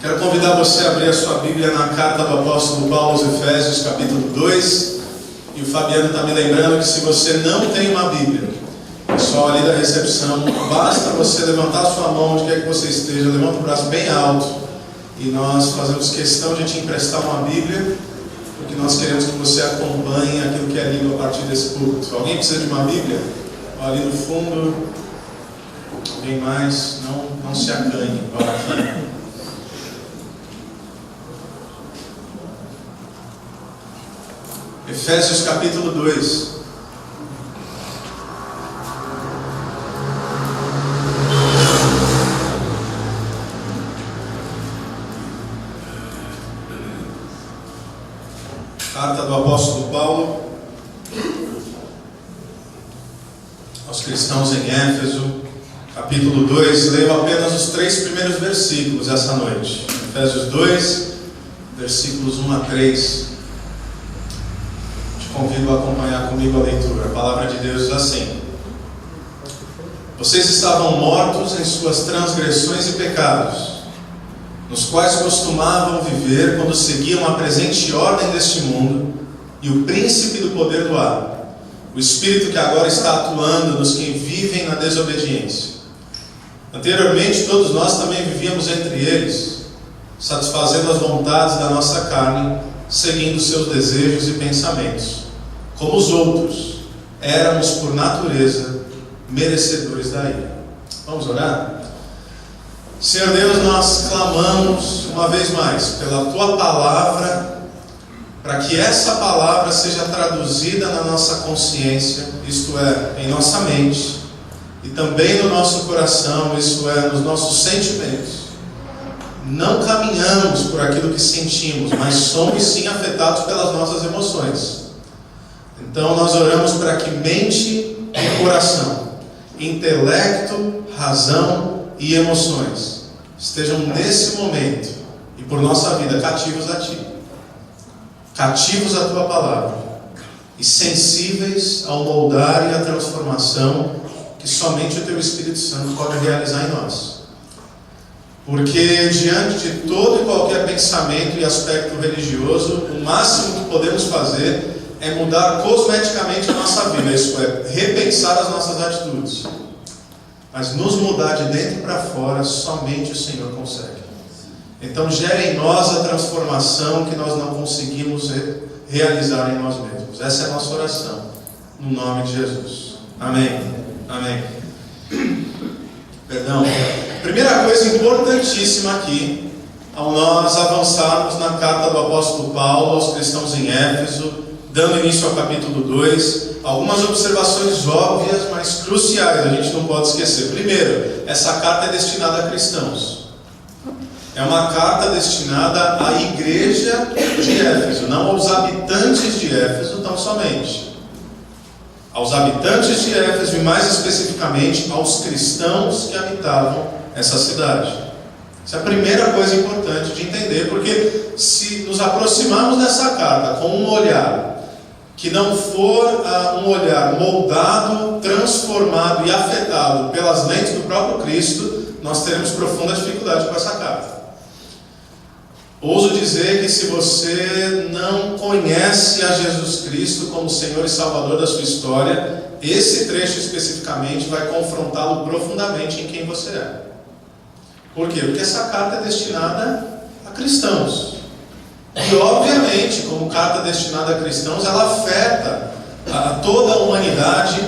Quero convidar você a abrir a sua Bíblia na carta do apóstolo Paulo aos Efésios, capítulo 2. E o Fabiano está me lembrando que se você não tem uma Bíblia, pessoal ali da recepção, basta você levantar a sua mão onde quer que você esteja, levanta o braço bem alto e nós fazemos questão de te emprestar uma Bíblia, porque nós queremos que você acompanhe aquilo que é lido a partir desse púlpito. Alguém precisa de uma Bíblia? Ali no fundo, alguém mais? Não se acanhe. Olha aqui. Efésios capítulo 2. Carta do apóstolo Paulo aos cristãos em Éfeso, capítulo 2. Leio apenas os 3 primeiros versículos essa noite. Efésios 2, versículos 1 a 3. Convido a acompanhar comigo a leitura. A palavra de Deus diz assim: Vocês estavam mortos em suas transgressões e pecados, nos quais costumavam viver quando seguiam a presente ordem deste mundo e o príncipe do poder do ar, o espírito que agora está atuando nos que vivem na desobediência. Anteriormente todos nós também vivíamos entre eles, satisfazendo as vontades da nossa carne, seguindo seus desejos e pensamentos. Como os outros, éramos por natureza merecedores da ira. Vamos orar? Senhor Deus, nós clamamos uma vez mais pela Tua palavra, para que essa palavra seja traduzida na nossa consciência, isto é, em nossa mente, e também no nosso coração, isto é, nos nossos sentimentos. Não caminhamos por aquilo que sentimos, mas somos sim afetados pelas nossas emoções. Então nós oramos para que mente e coração, intelecto, razão e emoções estejam nesse momento e por nossa vida cativos a Ti, cativos à Tua palavra e sensíveis ao moldar e à transformação que somente o Teu Espírito Santo pode realizar em nós. Porque diante de todo e qualquer pensamento e aspecto religioso, o máximo que podemos fazer é mudar cosmeticamente a nossa vida, isso é, repensar as nossas atitudes. Mas nos mudar de dentro para fora, somente o Senhor consegue. Então gere em nós a transformação que nós não conseguimos realizar em nós mesmos. Essa é a nossa oração, no nome de Jesus. Amém. Amém. Perdão. Primeira coisa importantíssima aqui, ao nós avançarmos na carta do apóstolo Paulo aos cristãos em Éfeso, dando início ao capítulo 2, algumas observações óbvias, mas cruciais, a gente não pode esquecer. Primeiro, essa carta é destinada a cristãos. É uma carta destinada à igreja de Éfeso, não aos habitantes de Éfeso tão somente. Aos habitantes de Éfeso e mais especificamente aos cristãos que habitavam essa cidade. Essa é a primeira coisa importante de entender, porque se nos aproximarmos dessa carta com um olhar que não for um olhar moldado, transformado e afetado pelas lentes do próprio Cristo, nós teremos profunda dificuldade com essa carta. Ouso dizer que se você não conhece a Jesus Cristo como Senhor e Salvador da sua história, esse trecho especificamente vai confrontá-lo profundamente em quem você é. Por quê? Porque essa carta é destinada a cristãos. E obviamente, como carta destinada a cristãos, ela afeta a toda a humanidade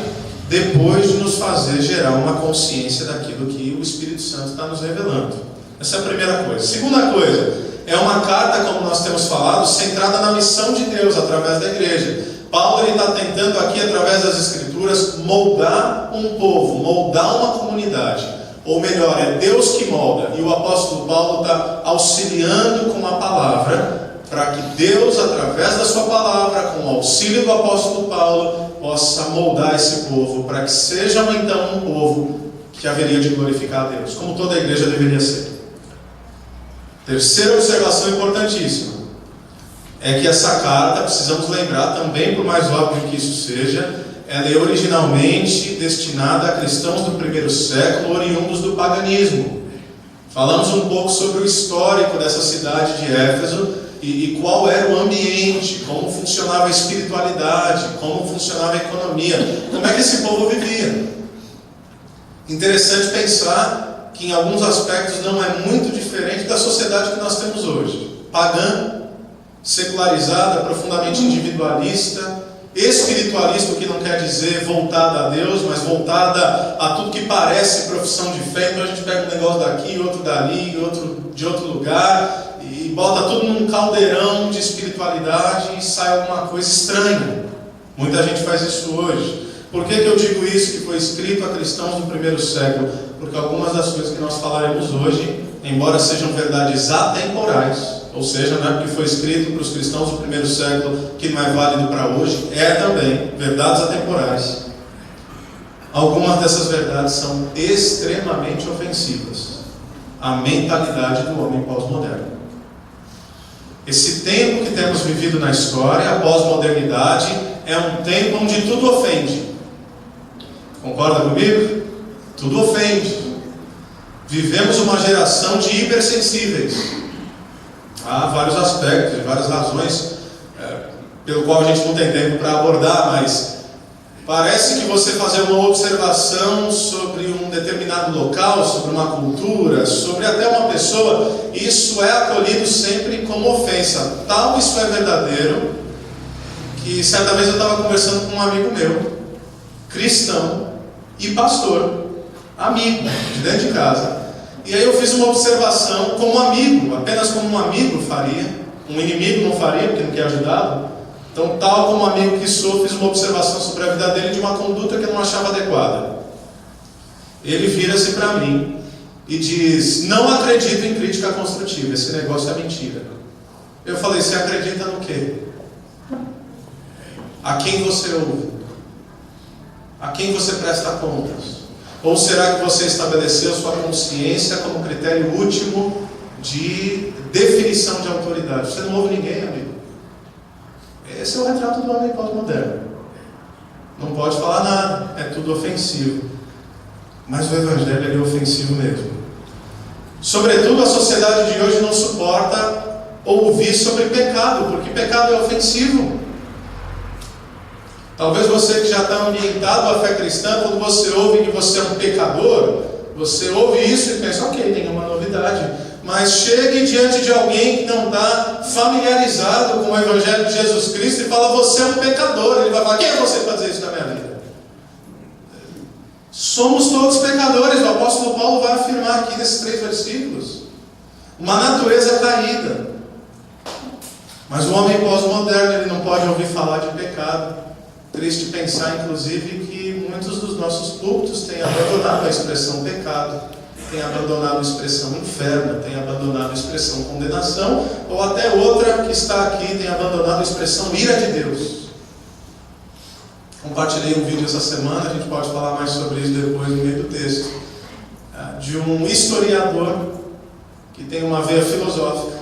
depois de nos fazer gerar uma consciência daquilo que o Espírito Santo está nos revelando. Essa é a primeira coisa. Segunda coisa, é uma carta, como nós temos falado, centrada na missão de Deus através da igreja. Paulo está tentando aqui, através das Escrituras, moldar um povo, moldar uma comunidade. Ou melhor, é Deus que molda. E o apóstolo Paulo está auxiliando com a palavra, para que Deus, através da sua palavra, com o auxílio do apóstolo Paulo, possa moldar esse povo, para que sejam então um povo que haveria de glorificar a Deus, como toda a igreja deveria ser. Terceira observação importantíssima é que essa carta, precisamos lembrar também, por mais óbvio que isso seja, ela é originalmente destinada a cristãos do primeiro século, oriundos do paganismo. Falamos um pouco sobre o histórico dessa cidade de Éfeso e qual era o ambiente, como funcionava a espiritualidade, como funcionava a economia, como é que esse povo vivia. Interessante pensar que em alguns aspectos não é muito diferente da sociedade que nós temos hoje. Pagã, secularizada, profundamente individualista, espiritualista, o que não quer dizer voltada a Deus, mas voltada a tudo que parece profissão de fé. Então a gente pega um negócio daqui, outro dali, outro de outro lugar, e bota tudo num caldeirão de espiritualidade e sai alguma coisa estranha. Muita gente faz isso hoje. Por que eu digo isso, que foi escrito a cristãos do primeiro século? Porque algumas das coisas que nós falaremos hoje, embora sejam verdades atemporais, ou seja, não é porque foi escrito para os cristãos do primeiro século que não é válido para hoje, é também verdades atemporais. Algumas dessas verdades são extremamente ofensivas à mentalidade do homem pós-moderno. Esse tempo que temos vivido na história, a pós-modernidade, é um tempo onde tudo ofende. Concorda comigo? Tudo ofende. Vivemos uma geração de hipersensíveis. Há vários aspectos e várias razões pelo qual a gente não tem tempo para abordar, mas parece que você fazer uma observação sobre um determinado local, sobre uma cultura, sobre até uma pessoa, isso é acolhido sempre como ofensa. Tal isso é verdadeiro, que certa vez eu estava conversando com um amigo meu, cristão e pastor, amigo, de dentro de casa. E aí eu fiz uma observação como amigo, apenas como um amigo faria, um inimigo não faria, porque não quer ajudá-lo. Então, tal como amigo que sou, fiz uma observação sobre a vida dele de uma conduta que eu não achava adequada. Ele vira-se para mim e diz: não acredito em crítica construtiva, esse negócio é mentira. Eu falei: você acredita no quê? A quem você ouve? A quem você presta contas? Ou será que você estabeleceu sua consciência como critério último de definição de autoridade? Você não ouve ninguém, amigo. Esse é o retrato do homem pós-moderno. Não pode falar nada, é tudo ofensivo. Mas o evangelho é ofensivo mesmo. Sobretudo a sociedade de hoje não suporta ouvir sobre pecado, porque pecado é ofensivo. Talvez você que já está ambientado à fé cristã, quando você ouve que você é um pecador, você ouve isso e pensa: ok, tem uma novidade. Mas chegue diante de alguém que não está familiarizado com o Evangelho de Jesus Cristo e fala: você é um pecador. Ele vai falar: quem é você para dizer isso na minha vida? Somos todos pecadores. O apóstolo Paulo vai afirmar aqui nesses 3 versículos. Uma natureza caída. Mas o homem pós-moderno, ele não pode ouvir falar de pecado. Triste pensar, inclusive, que muitos dos nossos púlpitos têm abandonado a expressão pecado, têm abandonado a expressão inferno, têm abandonado a expressão condenação, ou até outra que está aqui tem abandonado a expressão ira de Deus. Compartilhei um vídeo essa semana, a gente pode falar mais sobre isso depois no meio do texto, de um historiador que tem uma veia filosófica,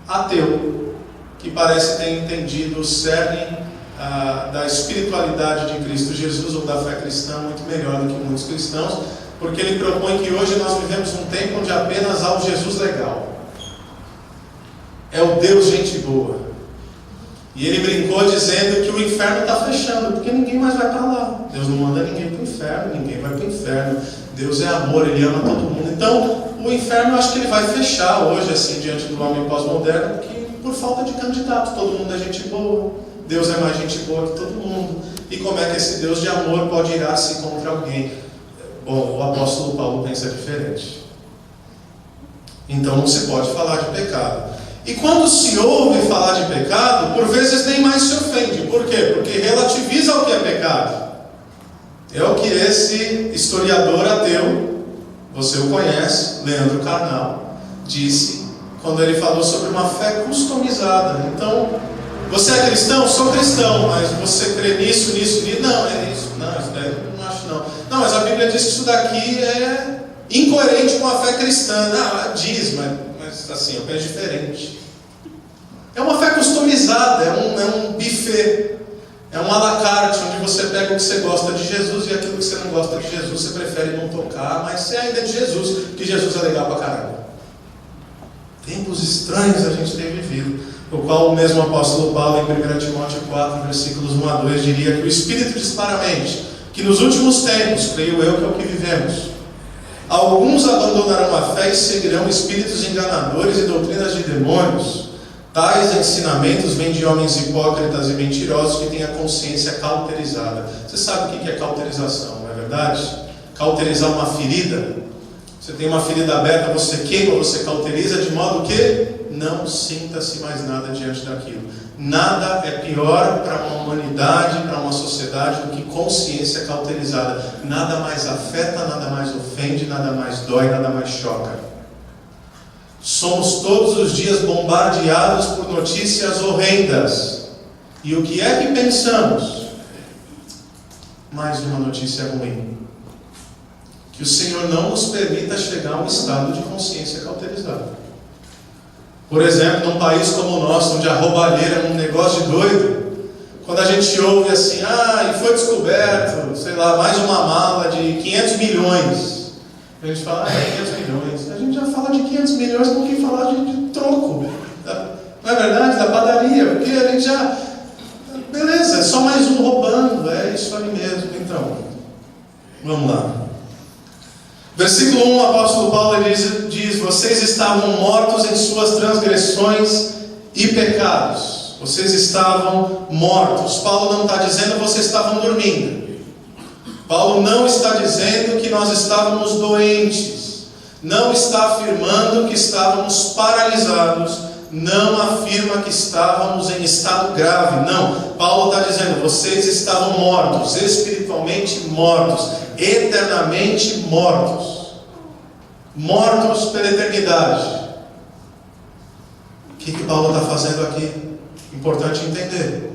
ateu, que parece ter entendido o cerne da espiritualidade de Cristo Jesus ou da fé cristã muito melhor do que muitos cristãos, porque ele propõe que hoje nós vivemos um tempo onde apenas há o Jesus legal, é o Deus gente boa. E ele brincou dizendo que o inferno está fechando, porque ninguém mais vai para lá. Deus não manda ninguém para o inferno, ninguém vai para o inferno. Deus é amor, Ele ama todo mundo. Então o inferno, eu acho que ele vai fechar hoje, assim, diante do homem pós-moderno, porque por falta de candidato, todo mundo é gente boa. Deus é mais gente boa que todo mundo. E como é que esse Deus de amor pode irar-se contra alguém? Bom, o apóstolo Paulo pensa diferente. Então não se pode falar de pecado. E quando se ouve falar de pecado, por vezes nem mais se ofende. Por quê? Porque relativiza o que é pecado. É o que esse historiador ateu, você o conhece, Leandro Carnal, disse quando ele falou sobre uma fé customizada. Então, você é cristão? Sou cristão, mas você crê nisso? Não, é isso. Não, isso daí eu não acho não. Não, mas a Bíblia diz que isso daqui é incoerente com a fé cristã. Não, diz, mas assim, eu penso diferente. É uma fé customizada, é um buffet. É um à la carte, onde você pega o que você gosta de Jesus e aquilo que você não gosta de Jesus, você prefere não tocar, mas você ainda é de Jesus, que Jesus é legal pra caramba. Tempos estranhos a gente tem vivido, o qual o mesmo apóstolo Paulo, em 1 Timóteo 4, versículos 1 a 2, diria que o Espírito diz claramente que nos últimos tempos, creio eu que é o que vivemos, alguns abandonarão a fé e seguirão espíritos enganadores e doutrinas de demônios. Tais ensinamentos vêm de homens hipócritas e mentirosos que têm a consciência cauterizada. Você sabe o que é cauterização, não é verdade? Cauterizar uma ferida. Você tem uma ferida aberta, você queima, você cauteriza de modo que não sinta-se mais nada diante daquilo. Nada é pior para uma humanidade, para uma sociedade, do que consciência cauterizada. Nada mais afeta, nada mais ofende, nada mais dói, nada mais choca. Somos todos os dias bombardeados por notícias horrendas. E o que é que pensamos? Mais uma notícia ruim. Que o Senhor não nos permita chegar a um estado de consciência cauterizada. Por exemplo, num país como o nosso, onde a roubalheira é um negócio de doido, quando a gente ouve assim, e foi descoberto, sei lá, mais uma mala de 500 milhões. A gente fala, 500 milhões. A gente já fala de 500 milhões com quem falar de troco. Não é verdade? Da padaria. Porque a gente já... Beleza, é só mais um roubando. É isso aí mesmo. Então, vamos lá. Versículo 1, o apóstolo Paulo diz: vocês estavam mortos em suas transgressões e pecados. Vocês estavam mortos. Paulo não está dizendo vocês estavam dormindo. Paulo não está dizendo que nós estávamos doentes. Não está afirmando que estávamos paralisados. Não afirma que estávamos em estado grave. Não. Paulo está dizendo: vocês estavam mortos, espiritualmente mortos, eternamente mortos. Mortos pela eternidade. O que Paulo está fazendo aqui? Importante entender.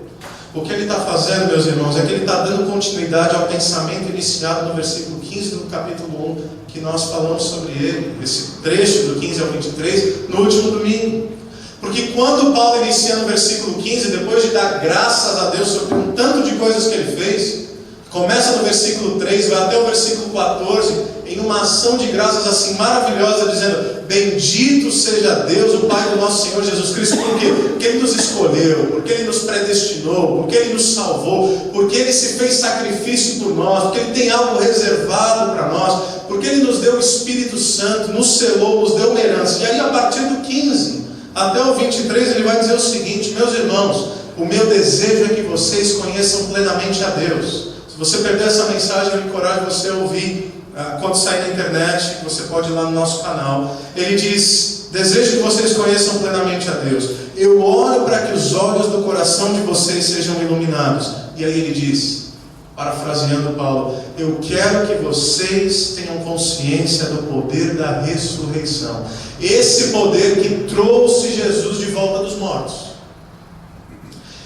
O que ele está fazendo, meus irmãos, é que ele está dando continuidade ao pensamento iniciado no versículo 15 do capítulo 1, que nós falamos sobre ele, esse trecho do 15 ao 23, no último domingo. Porque quando Paulo inicia no versículo 15, depois de dar graças a Deus sobre um tanto de coisas que ele fez, começa no versículo 3, vai até o versículo 14, em uma ação de graças assim maravilhosa, dizendo: bendito seja Deus, o Pai do nosso Senhor Jesus Cristo. Por quê? Porque Ele nos escolheu, porque Ele nos predestinou, porque Ele nos salvou, porque Ele se fez sacrifício por nós, porque Ele tem algo reservado para nós, porque Ele nos deu o Espírito Santo, nos selou, nos deu uma herança. E aí, a partir do 15 até o 23, ele vai dizer o seguinte: meus irmãos, o meu desejo é que vocês conheçam plenamente a Deus. Se você perder essa mensagem, eu encorajo você a ouvir quando sair na internet. Você pode ir lá no nosso canal. Ele diz: desejo que vocês conheçam plenamente a Deus. Eu oro para que os olhos do coração de vocês sejam iluminados. E aí ele diz, parafraseando Paulo: eu quero que vocês tenham consciência do poder da ressurreição. Esse poder que trouxe Jesus de volta dos mortos.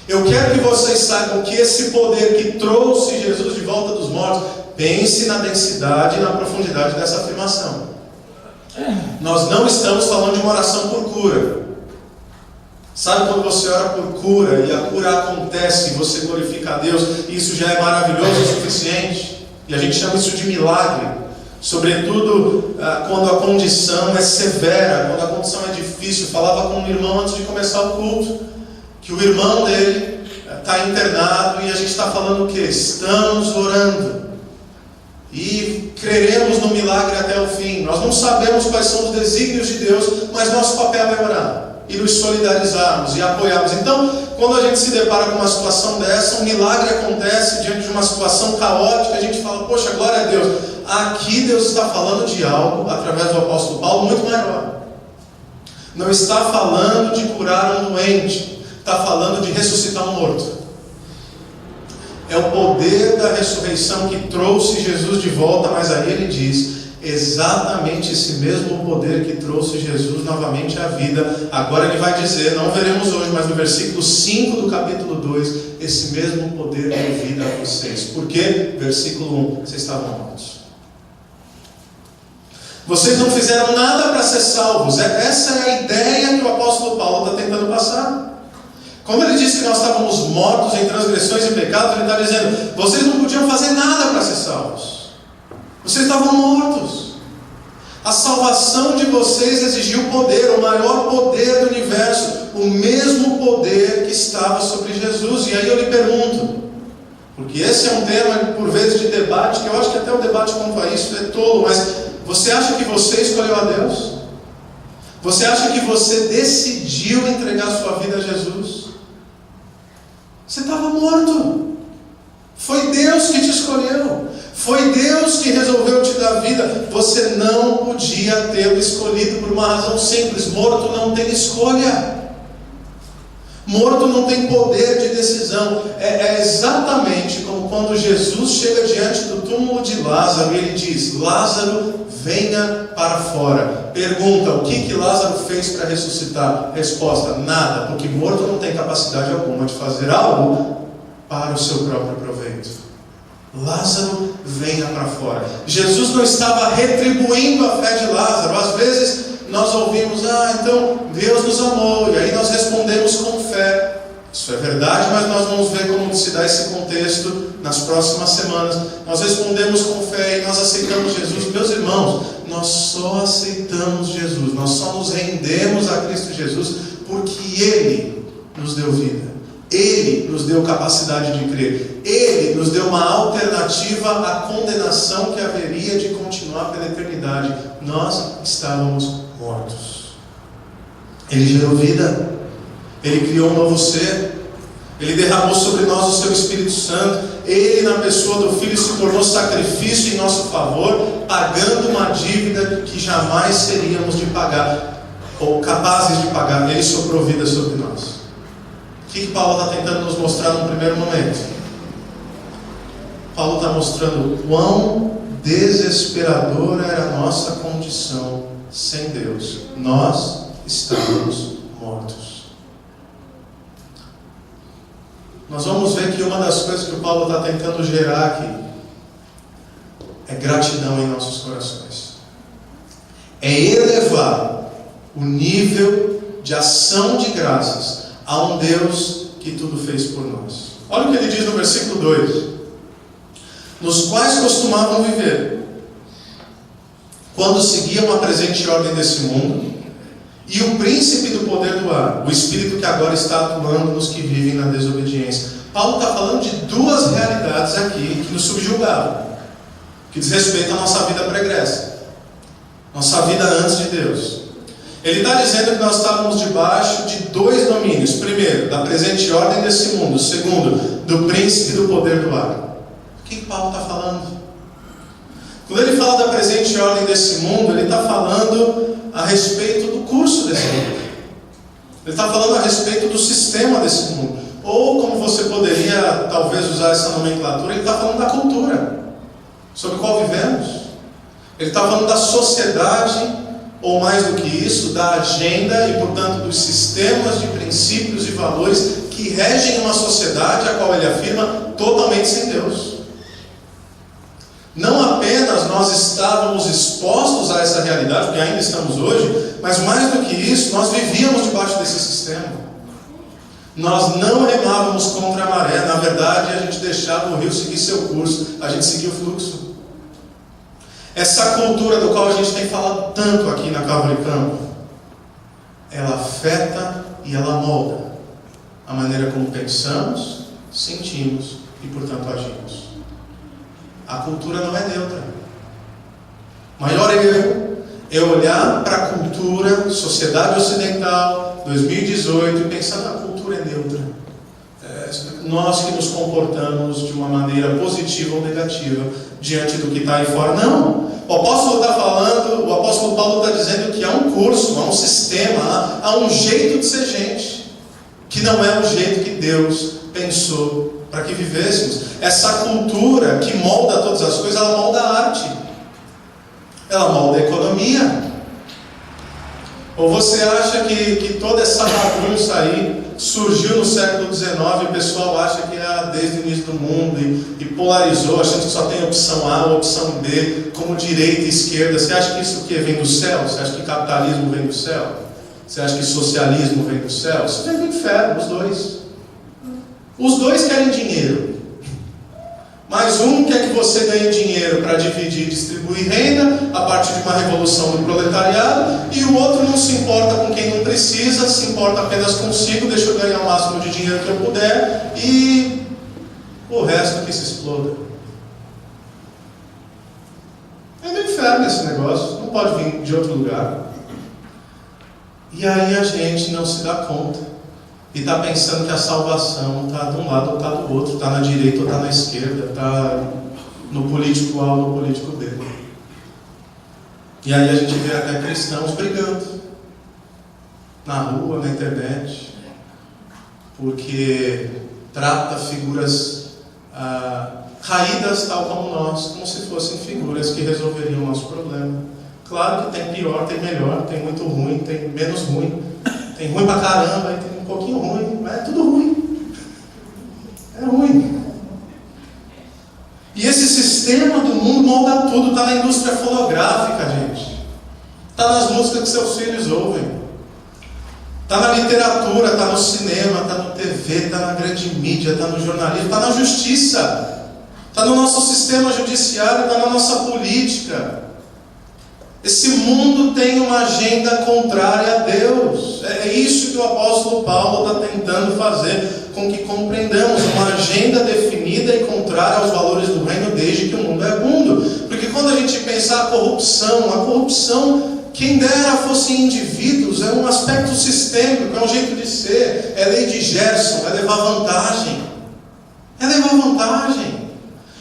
Eu quero que vocês saibam que esse poder que trouxe Jesus de volta dos mortos, pense na densidade e na profundidade dessa afirmação. Nós não estamos falando de uma oração por cura. Sabe quando você ora por cura e a cura acontece e você glorifica a Deus, e isso já é maravilhoso o suficiente? E a gente chama isso de milagre. Sobretudo quando a condição é severa, quando a condição é difícil. Eu falava com um irmão antes de começar o culto, que o irmão dele está internado, e a gente está falando o quê? Estamos orando e creremos no milagre até o fim. Nós não sabemos quais são os desígnios de Deus, mas nosso papel é orar e nos solidarizarmos e apoiarmos. Então, quando a gente se depara com uma situação dessa, um milagre acontece diante de uma situação caótica, a gente fala: poxa, glória a Deus. Aqui Deus está falando de algo, através do apóstolo Paulo, muito maior. Não está falando de curar um doente, está falando de ressuscitar um morto. É o poder da ressurreição que trouxe Jesus de volta. Mas aí ele diz: exatamente esse mesmo poder que trouxe Jesus novamente à vida. Agora ele vai dizer, não veremos hoje, mas no versículo 5 do capítulo 2, esse mesmo poder deu vida a vocês. Por quê? Versículo 1, vocês estavam mortos. Vocês não fizeram nada para ser salvos. Essa é a ideia que o apóstolo Paulo está tentando passar. Quando ele diz que nós estávamos mortos em transgressões e pecados, ele está dizendo: vocês não podiam fazer nada para ser salvos. Vocês estavam mortos. A salvação de vocês exigiu poder, o maior poder do universo, o mesmo poder que estava sobre Jesus. E aí eu lhe pergunto, porque esse é um tema, por vezes, de debate, que eu acho que até o debate quanto a isso é tolo, mas você acha que você escolheu a Deus? Você acha que você decidiu entregar sua vida a Jesus? Você estava morto. Foi Deus que te escolheu. Foi Deus que resolveu te dar vida. Você não podia tê-lo escolhido por uma razão simples. Morto não tem escolha. Morto não tem poder de decisão. É exatamente como quando Jesus chega diante do túmulo de Lázaro e ele diz: Lázaro, venha para fora. Pergunta: o que Lázaro fez para ressuscitar? Resposta: nada, porque morto não tem capacidade alguma de fazer algo para o seu próprio proveito. Lázaro, venha para fora. Jesus não estava retribuindo a fé de Lázaro. Às vezes nós ouvimos: então Deus nos amou, e aí nós respondemos com fé. Isso é verdade, mas nós vamos ver como se dá esse contexto nas próximas semanas. Nós respondemos com fé e nós aceitamos Jesus. Meus irmãos, nós só aceitamos Jesus, nós só nos rendemos a Cristo Jesus porque Ele nos deu vida, Ele nos deu capacidade de crer, Ele nos deu uma alternativa à condenação que haveria de continuar pela eternidade. Nós estávamos mortos. Ele gerou vida, Ele criou um novo ser, Ele derramou sobre nós o seu Espírito Santo, Ele na pessoa do Filho se tornou sacrifício em nosso favor, pagando uma dívida que jamais seríamos de pagar, ou capazes de pagar. Ele soprou vida sobre nós. O que Paulo está tentando nos mostrar num primeiro momento? Paulo está mostrando o quão desesperadora era a nossa condição sem Deus. Nós estávamos mortos. Nós vamos ver que uma das coisas que o Paulo está tentando gerar aqui é gratidão em nossos corações. É elevar o nível de ação de graças a um Deus que tudo fez por nós. Olha o que ele diz no versículo 2: nos quais costumavam viver, quando seguiam a presente ordem desse mundo, e o príncipe do poder do ar, o espírito que agora está atuando nos que vivem na desobediência. Paulo está falando de duas realidades aqui que nos subjugavam, que diz respeito à nossa vida pregressa, nossa vida antes de Deus. Ele está dizendo que nós estávamos debaixo de dois domínios: primeiro, da presente ordem desse mundo; segundo, do príncipe do poder do ar. O que Paulo está falando? Quando ele fala da presente ordem desse mundo, ele está falando a respeito do curso desse mundo. Ele está falando a respeito do sistema desse mundo. Ou, como você poderia talvez usar essa nomenclatura, ele está falando da cultura sobre a qual vivemos. Ele está falando da sociedade, ou mais do que isso, da agenda e, portanto, dos sistemas de princípios e valores que regem uma sociedade a qual ele afirma totalmente sem Deus. Não apenas nós estávamos expostos a essa realidade, porque ainda estamos hoje, mas mais do que isso, nós vivíamos debaixo desse sistema. Nós não remávamos contra a maré. Na verdade, a gente deixava o rio seguir seu curso, a gente seguia o fluxo. Essa cultura do qual a gente tem falado tanto aqui na Calvary Campo, ela afeta e ela molda a maneira como pensamos, sentimos e, portanto, agimos. A cultura não é neutra. O maior erro é olhar para a cultura, sociedade ocidental, 2018, e pensar que a cultura é neutra. Nós que nos comportamos de uma maneira positiva ou negativa diante do que está aí fora. Não! O apóstolo está falando, o apóstolo Paulo está dizendo que há um curso, há um sistema, há um jeito de ser gente, que não é o jeito que Deus pensou para que vivêssemos. Essa cultura que molda todas as coisas, ela molda a arte, ela molda a economia. Ou você acha que toda essa bagunça aí surgiu no século XIX e o pessoal acha que é desde o início do mundo e polarizou, achando que só tem opção A ou opção B, como direita e esquerda? Você acha que isso que vem do céu? Você acha que capitalismo vem do céu? Você acha que socialismo vem do céu? Isso vem do inferno, os dois. Os dois querem dinheiro. Mas um quer que você ganhe dinheiro para dividir e distribuir renda a partir de uma revolução do proletariado, e o outro não se importa com quem não precisa, se importa apenas consigo, deixa eu ganhar o máximo de dinheiro que eu puder e o resto que se exploda. É do inferno esse negócio, não pode vir de outro lugar. E aí a gente não se dá conta e está pensando que a salvação está de um lado ou está do outro, está na direita ou está na esquerda, está no político A ou no político B. E aí a gente vê até cristãos brigando na rua, na internet, porque trata figuras caídas tal como nós, como se fossem figuras que resolveriam o nosso problema. Claro que tem pior, tem melhor, tem muito ruim, tem menos ruim, tem ruim pra caramba, e tem um pouquinho ruim, mas é tudo ruim. É ruim. E esse sistema do mundo molda tudo, está na indústria fonográfica, gente. Está nas músicas que seus filhos ouvem. Está na literatura, está no cinema, está no TV, está na grande mídia, está no jornalismo, está na justiça. Está no nosso sistema judiciário, está na nossa política. Esse mundo tem uma agenda contrária a Deus. É isso que o apóstolo Paulo está tentando fazer com que compreendamos, uma agenda definida e contrária aos valores do reino desde que o mundo é mundo. Porque quando a gente pensar a corrupção, quem dera fossem indivíduos, é um aspecto sistêmico, é um jeito de ser, é lei de Gerson, é levar vantagem. É levar vantagem.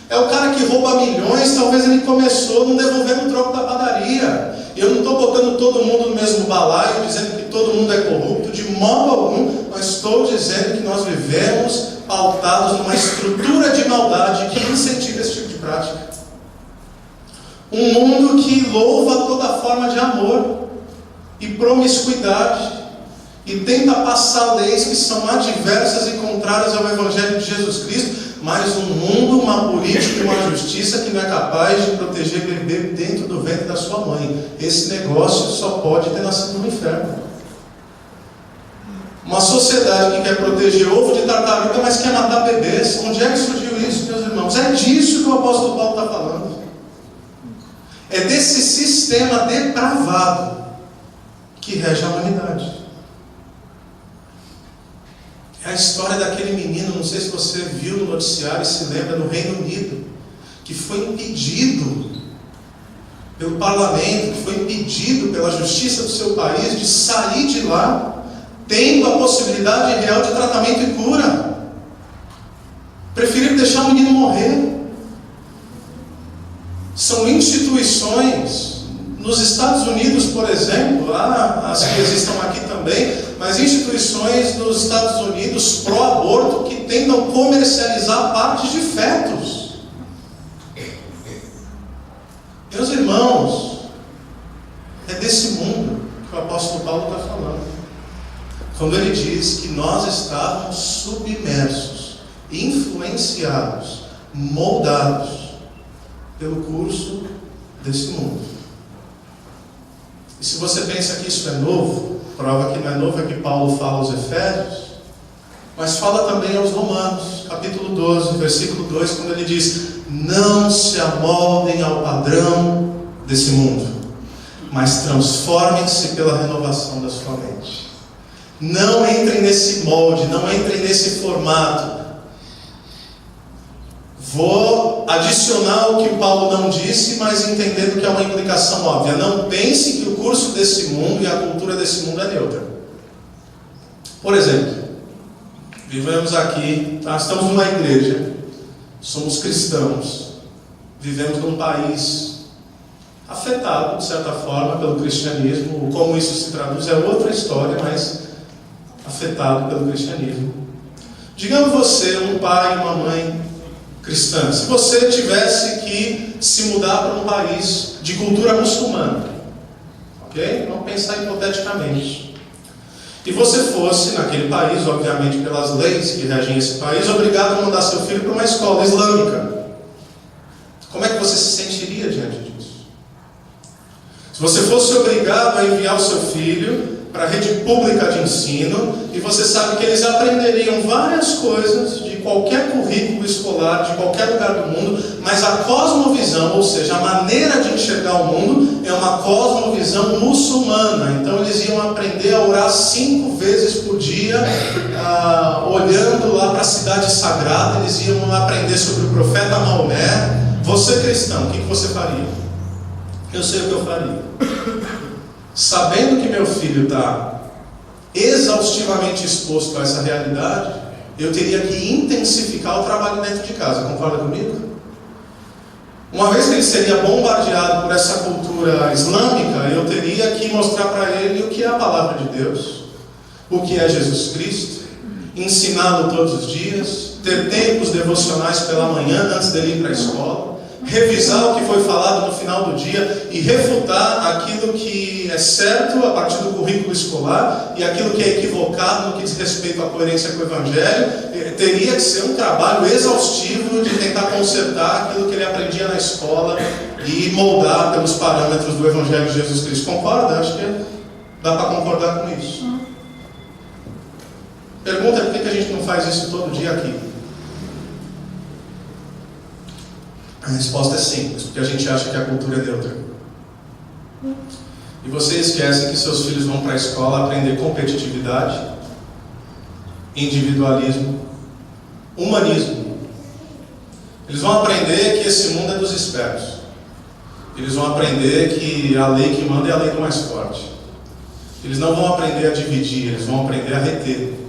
É o cara que rouba milhões, talvez ele começou não devolvendo o troco da padaria. Eu não estou botando todo mundo no mesmo balaio, dizendo que todo mundo é corrupto, de modo algum, mas estou dizendo que nós vivemos pautados numa estrutura de maldade que incentiva esse tipo de prática. Um mundo que louva toda forma de amor e promiscuidade e tenta passar leis que são adversas e contrárias ao Evangelho de Jesus Cristo, mas um mundo, uma política e uma justiça que não é capaz de proteger bebê dentro do ventre da sua mãe. Esse negócio só pode ter nascido no inferno. Uma sociedade que quer proteger ovo de tartaruga, mas quer matar bebês. Onde é que surgiu isso, meus irmãos? É disso que o apóstolo Paulo está falando. É desse sistema depravado que rege a humanidade. É a história daquele menino, não sei se você viu no noticiário e se lembra, no Reino Unido, que foi impedido pelo parlamento, que foi impedido pela justiça do seu país de sair de lá, tendo a possibilidade real de tratamento e cura. Preferiram deixar o menino morrer. São instituições, nos Estados Unidos, por exemplo, as que existam aqui também, mas instituições nos Estados Unidos pró-aborto que tentam comercializar partes de fetos. Meus irmãos, é desse mundo que o apóstolo Paulo está falando. Quando ele diz que nós estávamos submersos, influenciados, moldados pelo curso desse mundo. E se você pensa que isso é novo, prova que não é novo é que Paulo fala aos Efésios, mas fala também aos Romanos, capítulo 12, versículo 2, quando ele diz: não se amoldem ao padrão desse mundo, mas transformem-se pela renovação da sua mente. Não entrem nesse molde, não entrem nesse formato. Vou adicionar o que o Paulo não disse, mas entendendo que é uma implicação óbvia. Não pense que o curso desse mundo e a cultura desse mundo é neutra. Por exemplo, vivemos aqui, estamos numa igreja, somos cristãos, vivemos num país afetado, de certa forma, pelo cristianismo. Como isso se traduz é outra história, mas afetado pelo cristianismo. Digamos você, um pai e uma mãe cristã, se você tivesse que se mudar para um país de cultura muçulmana, ok? Vamos pensar hipoteticamente. E você fosse, naquele país, obviamente pelas leis que regem esse país, obrigado a mandar seu filho para uma escola islâmica. Como é que você se sentiria diante disso? Se você fosse obrigado a enviar o seu filho para a rede pública de ensino, e você sabe que eles aprenderiam várias coisas de qualquer currículo escolar, de qualquer lugar do mundo, mas a cosmovisão, ou seja, a maneira de enxergar o mundo, é uma cosmovisão muçulmana. Então eles iam aprender a orar 5 vezes por dia, olhando lá para a cidade sagrada. Eles iam aprender sobre o profeta Maomé. Você cristão, o que você faria? Eu sei o que eu faria. Sabendo que meu filho está exaustivamente exposto a essa realidade, eu teria que intensificar o trabalho dentro de casa. Concorda comigo? Uma vez que ele seria bombardeado por essa cultura islâmica, eu teria que mostrar para ele o que é a palavra de Deus, o que é Jesus Cristo, ensiná-lo todos os dias, ter tempos devocionais pela manhã antes dele ir para a escola, revisar o que foi falado no final do dia e refutar aquilo que é certo a partir do currículo escolar e aquilo que é equivocado no que diz respeito à coerência com o Evangelho. Teria que ser um trabalho exaustivo de tentar consertar aquilo que ele aprendia na escola e moldar pelos parâmetros do Evangelho de Jesus Cristo. Concorda? Acho que dá para concordar com isso. Pergunta: por que a gente não faz isso todo dia aqui? A resposta é simples, porque a gente acha que a cultura é neutra. E você esquece que seus filhos vão para a escola aprender competitividade, individualismo, humanismo. Eles vão aprender que esse mundo é dos espertos. Eles vão aprender que a lei que manda é a lei do mais forte. Eles não vão aprender a dividir, eles vão aprender a reter.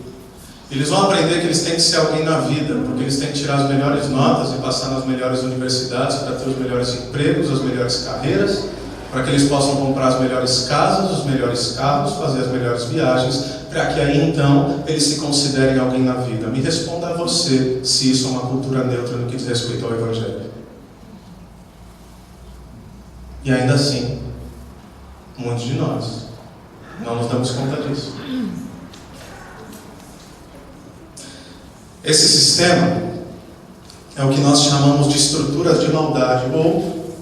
Eles vão aprender que eles têm que ser alguém na vida, porque eles têm que tirar as melhores notas e passar nas melhores universidades para ter os melhores empregos, as melhores carreiras, para que eles possam comprar as melhores casas, os melhores carros, fazer as melhores viagens, para que aí então eles se considerem alguém na vida. Me responda a você se isso é uma cultura neutra no que diz respeito ao Evangelho. E ainda assim, muitos de nós não nos damos conta disso. Esse sistema é o que nós chamamos de estruturas de maldade, ou,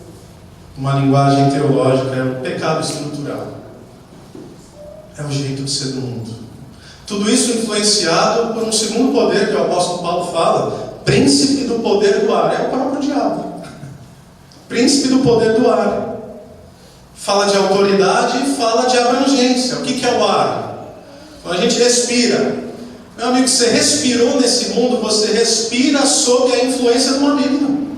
uma linguagem teológica, é o pecado estrutural. É o jeito de ser do mundo. Tudo isso influenciado por um segundo poder que o apóstolo Paulo fala, príncipe do poder do ar, é o próprio diabo. Príncipe do poder do ar. Fala de autoridade e fala de abrangência. O que é o ar? Quando a gente respira. Meu amigo, você respirou nesse mundo, você respira sob a influência do maligno.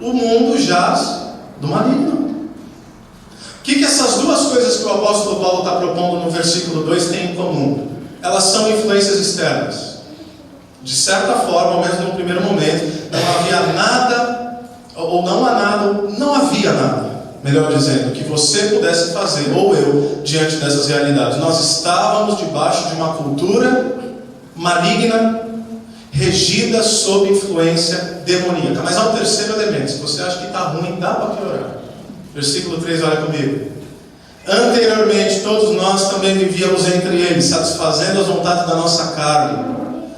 O mundo jaz do maligno. O que essas duas coisas que o apóstolo Paulo está propondo no versículo 2 têm em comum? Elas são influências externas. De certa forma, ao menos no primeiro momento, não havia nada, ou não há nada, ou não havia nada, melhor dizendo, que você pudesse fazer, ou eu, diante dessas realidades. Nós estávamos debaixo de uma cultura maligna, regida sob influência demoníaca. Mas há um terceiro elemento. Se você acha que está ruim, dá para piorar. Versículo 3, olha comigo. Anteriormente, todos nós também vivíamos entre eles, satisfazendo as vontades da nossa carne,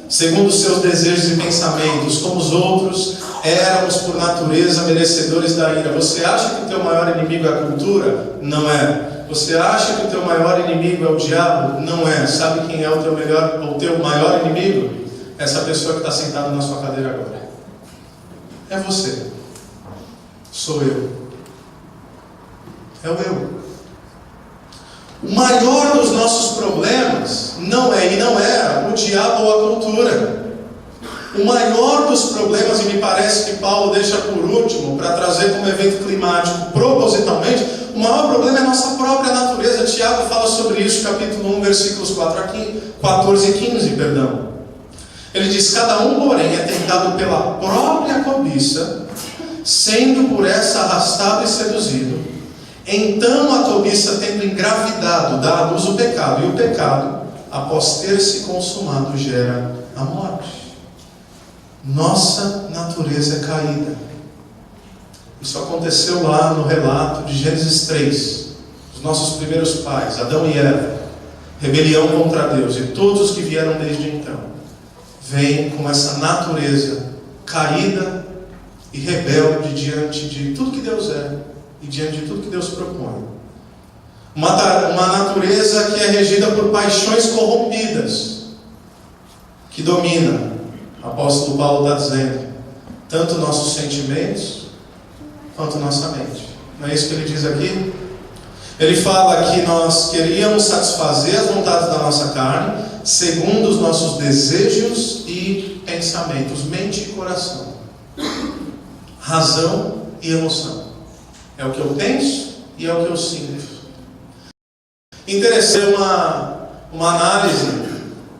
segundo os seus desejos e pensamentos, como os outros, éramos por natureza merecedores da ira. Você acha que o teu maior inimigo é a cultura? Não é. Você acha que o teu maior inimigo é o diabo? Não é. Sabe quem é o teu maior inimigo? Essa pessoa que está sentada na sua cadeira agora. É você. Sou eu. É o eu. O maior dos nossos problemas não é e não era o diabo ou a cultura. O maior dos problemas, e me parece que Paulo deixa por último, para trazer como evento climático propositalmente, o maior problema é a nossa própria natureza. Tiago fala sobre isso, capítulo 1, versículos 14 e 15, perdão. Ele diz: cada um, porém, é tentado pela própria cobiça, sendo por essa arrastado e seduzido. Então a cobiça, tendo engravidado, dá à luz o pecado, e o pecado, após ter se consumado, gera a morte. Nossa natureza é caída. Isso aconteceu lá no relato de Gênesis 3. Os nossos primeiros pais, Adão e Eva, rebelião contra Deus, e todos os que vieram desde então, vêm com essa natureza caída e rebelde diante de tudo que Deus é e diante de tudo que Deus propõe. Uma natureza que é regida por paixões corrompidas, que domina O apóstolo Paulo está dizendo, tanto nossos sentimentos quanto nossa mente. Não é isso que ele diz aqui? Ele fala que nós queríamos satisfazer as vontades da nossa carne, segundo os nossos desejos e pensamentos, mente e coração, razão e emoção. É o que eu penso e é o que eu sinto. Interessante uma análise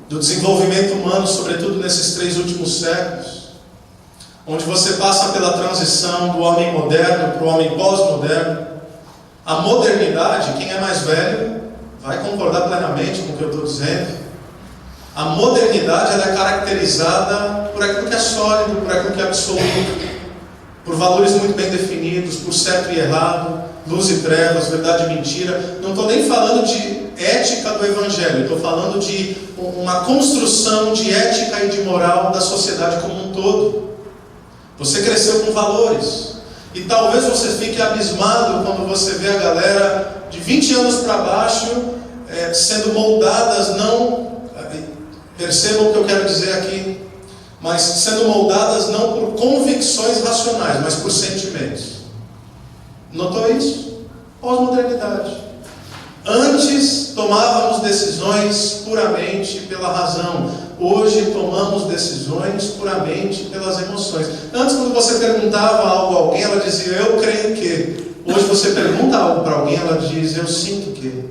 do desenvolvimento humano, sobretudo nesses 3 últimos séculos, onde você passa pela transição do homem moderno para o homem pós-moderno. A modernidade, quem é mais velho vai concordar plenamente com o que eu estou dizendo. A modernidade ela é caracterizada por aquilo que é sólido, por aquilo que é absoluto, por valores muito bem definidos, por certo e errado, luz e trevas, verdade e mentira. Não estou nem falando de ética do Evangelho, estou falando de uma construção de ética e de moral da sociedade como um todo. Você cresceu com valores. E talvez você fique abismado quando você vê a galera de 20 anos para baixo sendo moldadas, não, percebam o que eu quero dizer aqui, mas sendo moldadas não por convicções racionais, mas por sentimentos. Notou isso? Pós-modernidade. Antes tomávamos decisões puramente pela razão. Hoje tomamos decisões puramente pelas emoções. Antes, quando você perguntava algo a alguém, ela dizia, eu creio que. Hoje você pergunta algo para alguém, ela diz, eu sinto que.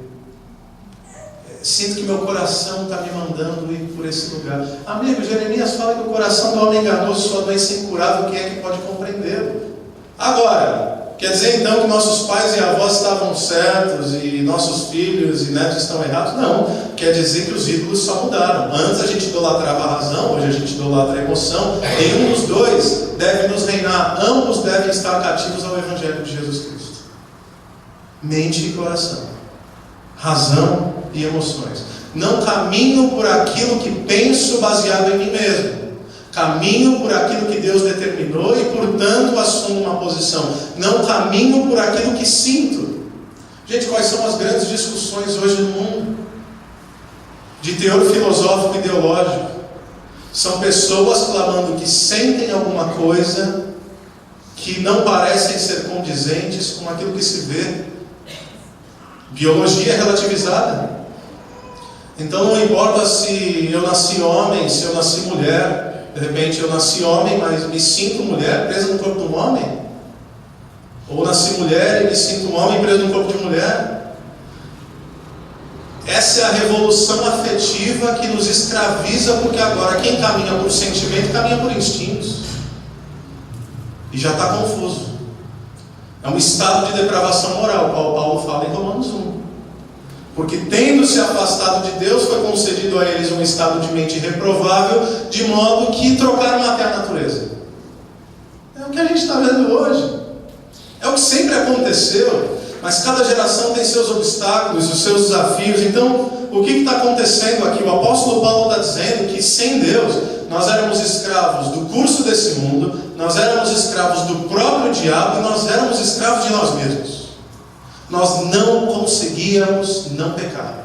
Sinto que meu coração está me mandando ir por esse lugar. Amigo, Jeremias fala que o coração do homem enganoso, sua doença incurável, quem é que pode compreendê-lo? Agora, quer dizer então que nossos pais e avós estavam certos e nossos filhos e netos estão errados? Não, quer dizer que os ídolos só mudaram. Antes a gente idolatrava a razão, hoje a gente idolatra a emoção. Nenhum dos dois deve nos reinar, ambos devem estar cativos ao Evangelho de Jesus Cristo. Mente e coração, razão e emoções. Não caminho por aquilo que penso baseado em mim mesmo. Caminho por aquilo que Deus determinou e, portanto, assumo uma posição. Não caminho por aquilo que sinto. Gente, quais são as grandes discussões hoje no mundo? De teor filosófico e ideológico. São pessoas clamando que sentem alguma coisa que não parecem ser condizentes com aquilo que se vê. Biologia é relativizada. Então não importa se eu nasci homem, se eu nasci mulher. De repente eu nasci homem, mas me sinto mulher presa no corpo de um homem. Ou nasci mulher e me sinto um homem preso no corpo de mulher. Essa é a revolução afetiva que nos escraviza, porque agora quem caminha por sentimento, caminha por instintos. E já está confuso. É um estado de depravação moral, qual Paulo fala em Romanos 1. Porque tendo se afastado de Deus, foi concedido a eles um estado de mente reprovável, de modo que trocaram até a natureza. É o que a gente está vendo hoje. É o que sempre aconteceu, mas cada geração tem seus obstáculos, os seus desafios. Então, o que está acontecendo aqui? O apóstolo Paulo está dizendo que sem Deus, nós éramos escravos do curso desse mundo, nós éramos escravos do próprio diabo e nós éramos escravos de nós mesmos. Nós não conseguíamos não pecar.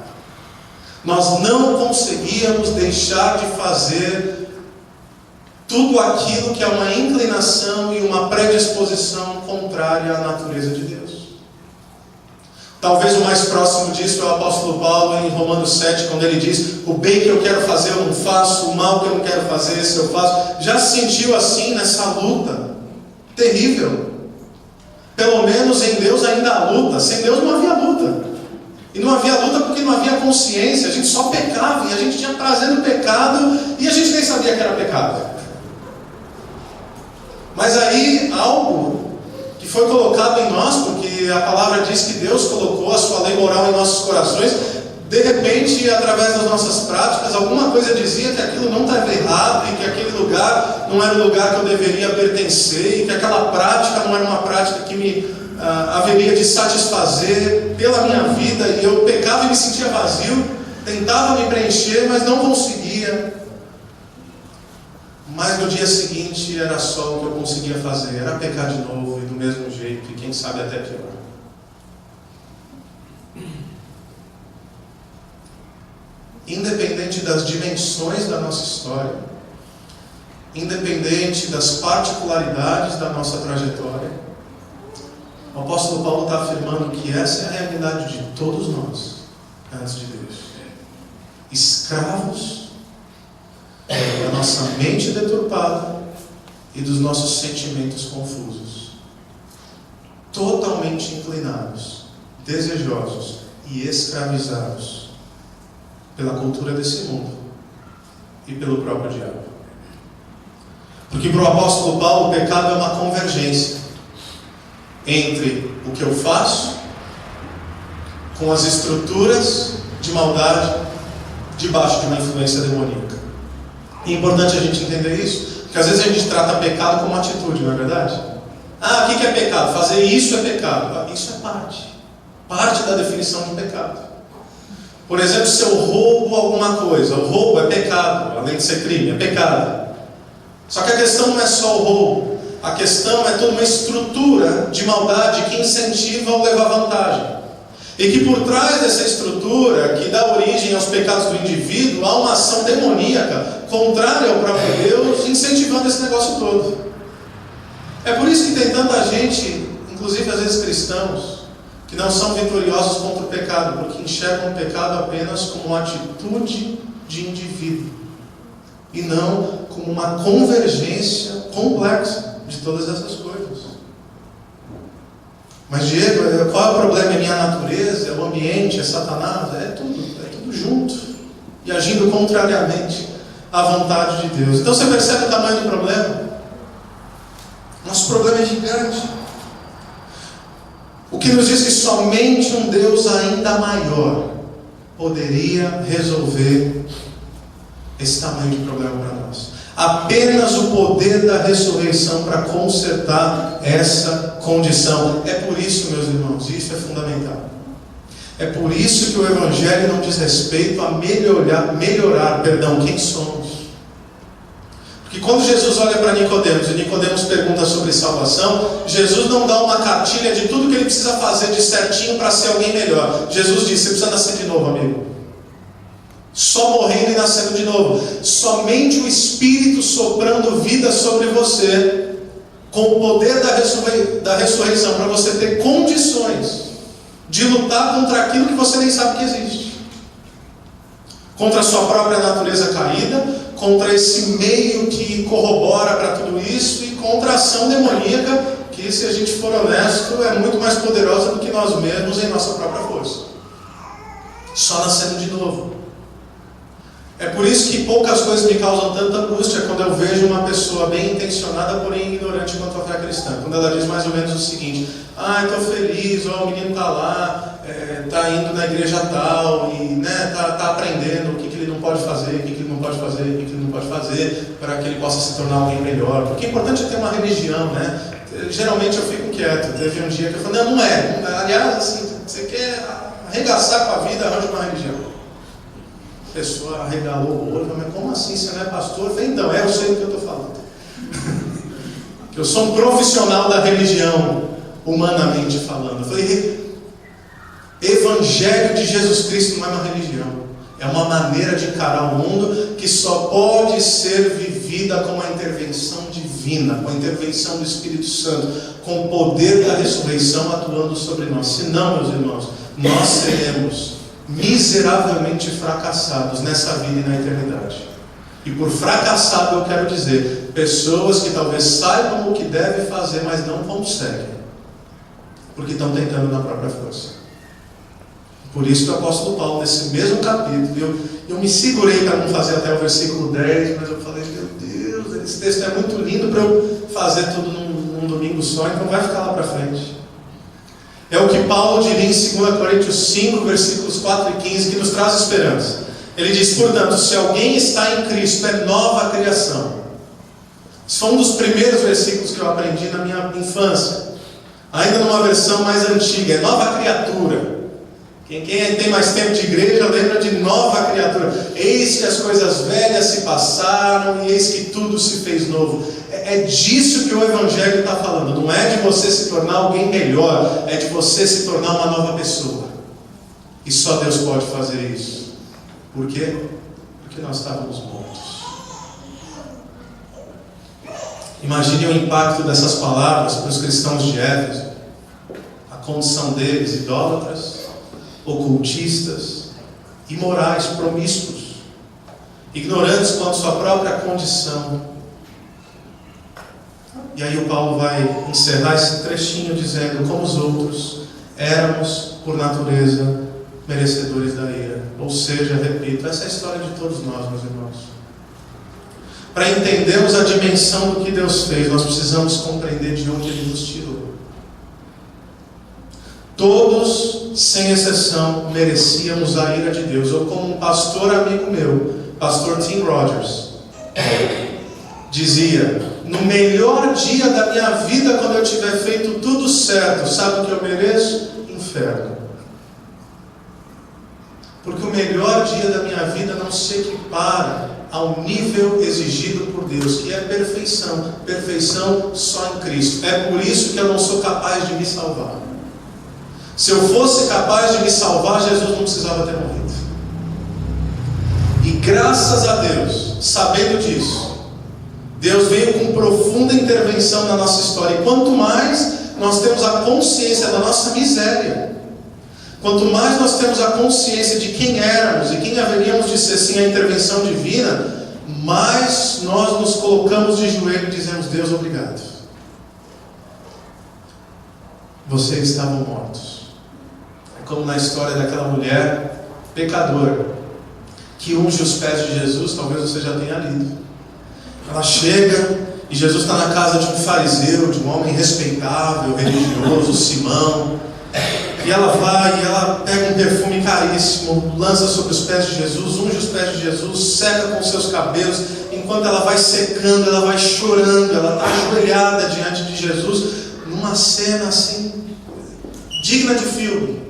Nós não conseguíamos deixar de fazer tudo aquilo que é uma inclinação e uma predisposição contrária à natureza de Deus. Talvez o mais próximo disso é o apóstolo Paulo em Romanos 7, quando ele diz, o bem que eu quero fazer eu não faço, o mal que eu não quero fazer esse eu faço. Já se sentiu assim nessa luta terrível? Pelo menos em Deus ainda há luta. Sem Deus não havia luta. E não havia luta porque não havia consciência. A gente só pecava e a gente tinha prazer no pecado e a gente nem sabia que era pecado. Mas aí algo que foi colocado em nós, porque a palavra diz que Deus colocou a sua lei moral em nossos corações, de repente, através das nossas práticas, alguma coisa dizia que aquilo não estava errado e que aquele lugar não era o lugar que eu deveria pertencer e que aquela prática não era uma prática que me haveria de satisfazer pela minha vida, e eu pecava e me sentia vazio, tentava me preencher, mas não conseguia. Mas no dia seguinte era só o que eu conseguia fazer, era pecar de novo e do mesmo jeito, e quem sabe até pior. Independente das dimensões da nossa história, independente das particularidades da nossa trajetória. O apóstolo Paulo está afirmando que essa é a realidade de todos nós, antes de Deus. Escravos da nossa mente deturpada e dos nossos sentimentos confusos. Totalmente inclinados, desejosos e escravizados pela cultura desse mundo e pelo próprio diabo. Porque para o apóstolo Paulo o pecado é uma convergência entre o que eu faço com as estruturas de maldade debaixo de uma influência demoníaca. E é importante a gente entender isso, porque às vezes a gente trata pecado como atitude, não é verdade? O que é pecado? Fazer isso é pecado. Isso é parte da definição de pecado. Por exemplo, se eu roubo alguma coisa, o roubo é pecado, além de ser crime, é pecado. Só que a questão não é só o roubo, a questão é toda uma estrutura de maldade que incentiva ou leva vantagem. E que por trás dessa estrutura, que dá origem aos pecados do indivíduo, há uma ação demoníaca, contrária ao próprio Deus, incentivando esse negócio todo. É por isso que tem tanta gente, inclusive às vezes cristãos, que não são vitoriosos contra o pecado, porque enxergam o pecado apenas como uma atitude de indivíduo, e não como uma convergência complexa de todas essas coisas. Mas Diego, qual é o problema? É minha natureza? É o ambiente? É Satanás? É tudo junto e agindo contrariamente à vontade de Deus. Então você percebe o tamanho do problema? Nosso problema é gigante. O que nos diz que somente um Deus ainda maior poderia resolver esse tamanho de problema para nós. Apenas o poder da ressurreição para consertar essa condição. É por isso, meus irmãos, isso é fundamental. É por isso que o Evangelho não diz respeito a melhorar quem somos. Porque quando Jesus olha para Nicodemos e Nicodemos pergunta sobre salvação, Jesus não dá uma cartilha de tudo que ele precisa fazer de certinho para ser alguém melhor. Jesus diz: você precisa nascer de novo, amigo. Só morrendo e nascendo de novo. Somente o Espírito soprando vida sobre você, com o poder da ressurreição, para você ter condições de lutar contra aquilo que você nem sabe que existe. Contra a sua própria natureza caída, contra esse meio que corrobora para tudo isso, e contra a ação demoníaca, que, se a gente for honesto, é muito mais poderosa do que nós mesmos em nossa própria força. Só nascendo de novo. É por isso que poucas coisas me causam tanta angústia quando eu vejo uma pessoa bem intencionada, porém ignorante quanto à fé cristã. Quando ela diz mais ou menos o seguinte: estou feliz, o menino está lá, está indo na igreja tal, e tá aprendendo o que ele não pode fazer, o que ele não pode fazer, o que ele não pode fazer, para que ele possa se tornar alguém melhor. Porque é importante ter uma religião, né? Geralmente eu fico quieto. Teve um dia que eu falei: não é. Aliás, assim, você quer arregaçar com a vida, arranja uma religião. A pessoa arregalou o olho, mas como assim? Você não é pastor? Eu falei: então, eu sei do que eu estou falando. Eu sou um profissional da religião, humanamente falando. Eu falei: Evangelho de Jesus Cristo não é uma religião, é uma maneira de encarar o mundo que só pode ser vivida com a intervenção divina, com a intervenção do Espírito Santo, com o poder da ressurreição atuando sobre nós. Senão, meus irmãos, nós seremos miseravelmente fracassados nessa vida e na eternidade. E por fracassado eu quero dizer pessoas que talvez saibam o que devem fazer, mas não conseguem, porque estão tentando na própria força. Por isso que o apóstolo Paulo, nesse mesmo capítulo, eu me segurei para não fazer até o versículo 10, mas eu falei: meu Deus, esse texto é muito lindo para eu fazer tudo num domingo só, então vai ficar lá para frente. É o que Paulo diria em 2 Coríntios 5, versículos 4 e 15, que nos traz esperança. Ele diz: portanto, se alguém está em Cristo, é nova criação. Isso foi um dos primeiros versículos que eu aprendi na minha infância, ainda numa versão mais antiga, é nova criatura. Quem tem mais tempo de igreja lembra de nova criatura. Eis que as coisas velhas se passaram e eis que tudo se fez novo. É disso que o Evangelho está falando. Não é de você se tornar alguém melhor, é de você se tornar uma nova pessoa. E só Deus pode fazer isso. Por quê? Porque nós estávamos mortos. Imagine o impacto dessas palavras para os cristãos de Éfeso. A condição deles, idólatras, ocultistas, imorais, promíscuos, ignorantes quanto à sua própria condição. E aí o Paulo vai encerrar esse trechinho dizendo: como os outros, éramos, por natureza, merecedores da ira. Ou seja, repito, essa é a história de todos nós, meus irmãos. Para entendermos a dimensão do que Deus fez, nós precisamos compreender de onde Ele nos tirou. Todos, sem exceção, merecíamos a ira de Deus. Ou como um pastor amigo meu, pastor Tim Rogers, dizia: no melhor dia da minha vida, quando eu tiver feito tudo certo, sabe o que eu mereço? Inferno. Porque o melhor dia da minha vida não se equipara ao nível exigido por Deus, que é perfeição. Perfeição só em Cristo. É por isso que eu não sou capaz de me salvar. Se eu fosse capaz de me salvar, Jesus não precisava ter morrido. E graças a Deus, sabendo disso, Deus veio com profunda intervenção na nossa história. E quanto mais nós temos a consciência da nossa miséria, quanto mais nós temos a consciência de quem éramos e quem haveríamos de ser sem a intervenção divina, mais nós nos colocamos de joelho e dizemos: Deus, obrigado. Vocês estavam mortos. É como na história daquela mulher pecadora que unge os pés de Jesus. Talvez você já tenha lido. Ela chega e Jesus está na casa de um fariseu, de um homem respeitável, religioso, Simão. E ela vai e ela pega um perfume caríssimo, lança sobre os pés de Jesus, unge os pés de Jesus, seca com seus cabelos. Enquanto ela vai secando, ela vai chorando, ela está ajoelhada diante de Jesus, numa cena assim, digna de filme.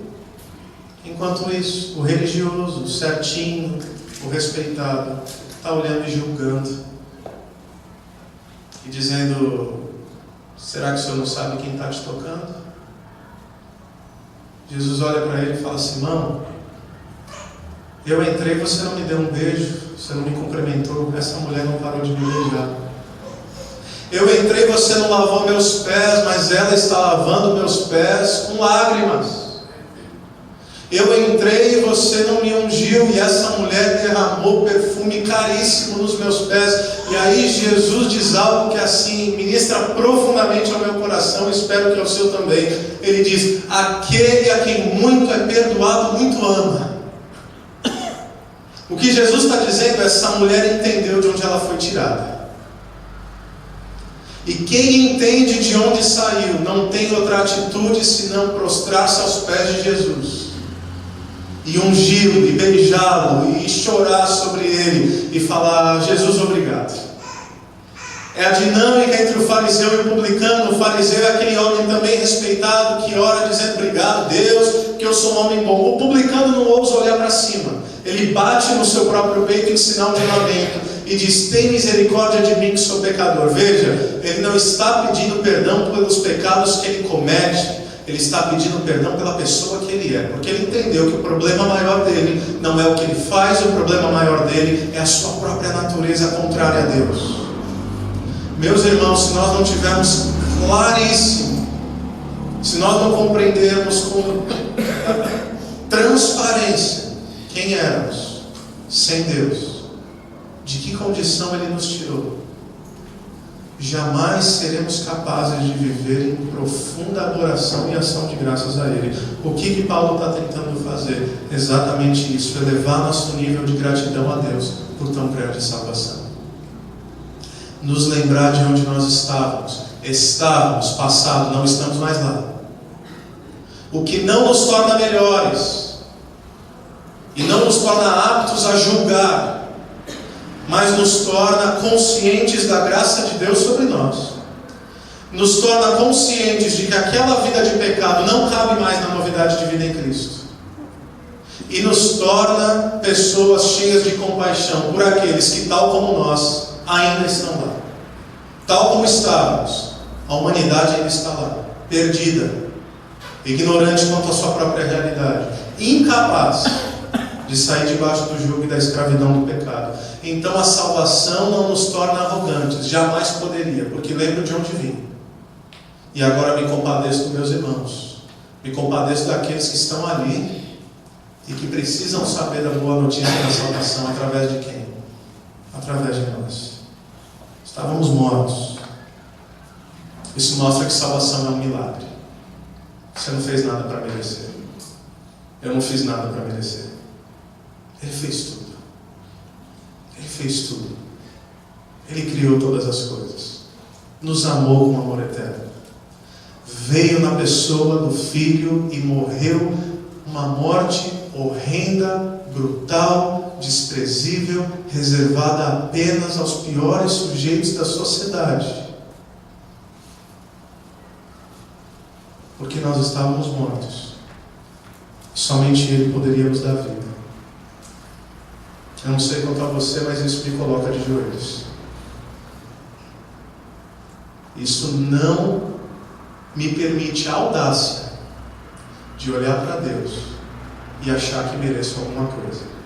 Enquanto isso, o religioso, o certinho, o respeitado, está olhando e julgando. E dizendo: será que o senhor não sabe quem está te tocando? Jesus olha para ele e fala: Simão, eu entrei e você não me deu um beijo, você não me cumprimentou, essa mulher não parou de me beijar. Eu entrei e você não lavou meus pés, mas ela está lavando meus pés com lágrimas. Eu entrei e você não me ungiu, e essa mulher derramou perfume caríssimo nos meus pés. E aí Jesus diz algo que assim ministra profundamente ao meu coração, espero que ao seu também. Ele diz: aquele a quem muito é perdoado, muito ama. O que Jesus está dizendo é: essa mulher entendeu de onde ela foi tirada. E quem entende de onde saiu, não tem outra atitude senão prostrar-se aos pés de Jesus. E ungí-lo, e beijá-lo, e chorar sobre ele, e falar: Jesus, obrigado. É a dinâmica entre o fariseu e o publicano. O fariseu é aquele homem também respeitado, que ora dizendo: obrigado, Deus, que eu sou um homem bom. O publicano não ousa olhar para cima. Ele bate no seu próprio peito em sinal de lamento, e diz: tem misericórdia de mim que sou pecador. Veja, ele não está pedindo perdão pelos pecados que ele comete. Ele está pedindo perdão pela pessoa que ele é, porque ele entendeu que o problema maior dele não é o que ele faz, o problema maior dele é a sua própria natureza contrária a Deus. Meus irmãos, se nós não tivermos claríssimo, se nós não compreendermos com transparência quem éramos sem Deus, de que condição Ele nos tirou, jamais seremos capazes de viver em profunda adoração e ação de graças a Ele. O que Paulo está tentando fazer? Exatamente isso: elevar nosso nível de gratidão a Deus por tão grande salvação. Nos lembrar de onde nós estávamos, passado, não estamos mais lá. O que não nos torna melhores e não nos torna aptos a julgar, mas nos torna conscientes da graça de Deus sobre nós. Nos torna conscientes de que aquela vida de pecado não cabe mais na novidade de vida em Cristo. E nos torna pessoas cheias de compaixão por aqueles que, tal como nós, ainda estão lá. Tal como estávamos, a humanidade ainda está lá, perdida, ignorante quanto à sua própria realidade, incapaz de sair debaixo do jugo e da escravidão do pecado. Então a salvação não nos torna arrogantes, jamais poderia, porque lembro de onde vim. E agora me compadeço dos meus irmãos, me compadeço daqueles que estão ali e que precisam saber da boa notícia da salvação. Através de quem? Através de nós. Estávamos mortos. Isso mostra que salvação é um milagre. Você não fez nada para merecer. Eu não fiz nada para merecer. Ele fez tudo. Ele fez tudo. Ele criou todas as coisas. Nos amou com amor eterno. Veio na pessoa do Filho e morreu uma morte horrenda, brutal, desprezível, reservada apenas aos piores sujeitos da sociedade. Porque nós estávamos mortos. Somente Ele poderia nos dar vida. Eu não sei quanto a você, mas isso me coloca de joelhos. Isso não me permite a audácia de olhar para Deus e achar que mereço alguma coisa.